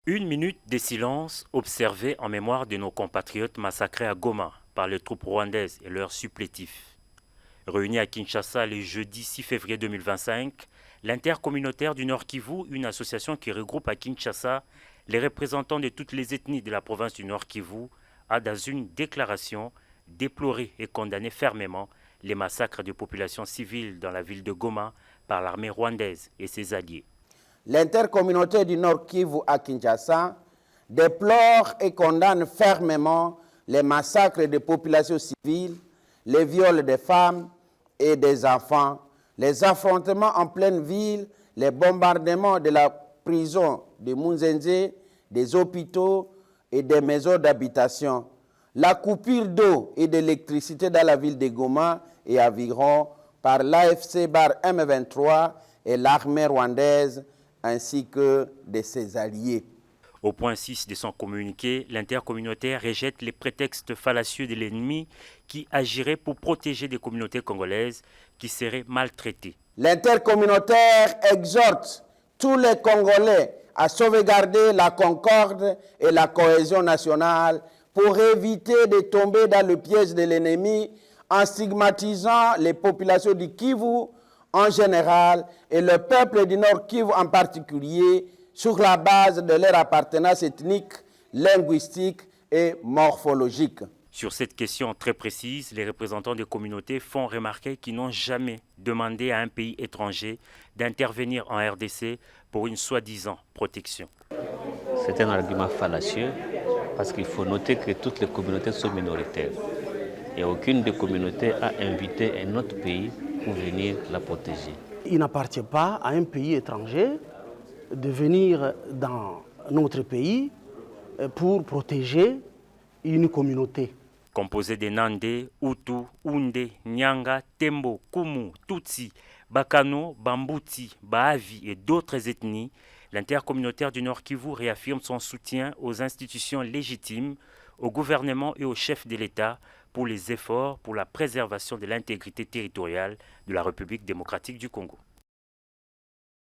Une minute de silence observée en mémoire de nos compatriotes massacrés à Goma par les troupes rwandaises et leurs supplétifs. Réunis à Kinshasa le jeudi 6 février 2025, l'intercommunautaire du Nord Kivu, une association qui regroupe à Kinshasa les représentants de toutes les ethnies de la province du Nord Kivu, a dans une déclaration déploré et condamné fermement les massacres de populations civiles dans la ville de Goma par l'armée rwandaise et ses alliés. L'intercommunauté du Nord Kivu à Kinshasa déplore et condamne fermement les massacres de populations civiles, les viols des femmes et des enfants, les affrontements en pleine ville, les bombardements de la prison de Munzenze, des hôpitaux et des maisons d'habitation, la coupure d'eau et d'électricité dans la ville de Goma et environ par l'AFC bar M23 et l'armée rwandaise, ainsi que de ses alliés. Au point 6 de son communiqué, l'intercommunautaire rejette les prétextes fallacieux de l'ennemi qui agirait pour protéger des communautés congolaises qui seraient maltraitées. L'intercommunautaire exhorte tous les Congolais à sauvegarder la concorde et la cohésion nationale pour éviter de tomber dans le piège de l'ennemi en stigmatisant les populations du Kivu en général et le peuple du Nord Kivu en particulier sur la base de leur appartenance ethnique, linguistique et morphologique. Sur cette question très précise, les représentants des communautés font remarquer qu'ils n'ont jamais demandé à un pays étranger d'intervenir en RDC pour une soi-disant protection. C'est un argument fallacieux parce qu'il faut noter que toutes les communautés sont minoritaires et aucune des communautés a invité un autre pays pour venir la protéger. Il n'appartient pas à un pays étranger de venir dans notre pays pour protéger une communauté. Composé de Nandé, Hutu, Hunde, Nyanga, Tembo, Kumu, Tutsi, Bakano, Bambouti, Baavi et d'autres ethnies, l'intercommunautaire du Nord Kivu réaffirme son soutien aux institutions légitimes, au gouvernement et au chef de l'État pour les efforts pour la préservation de l'intégrité territoriale de la République démocratique du Congo.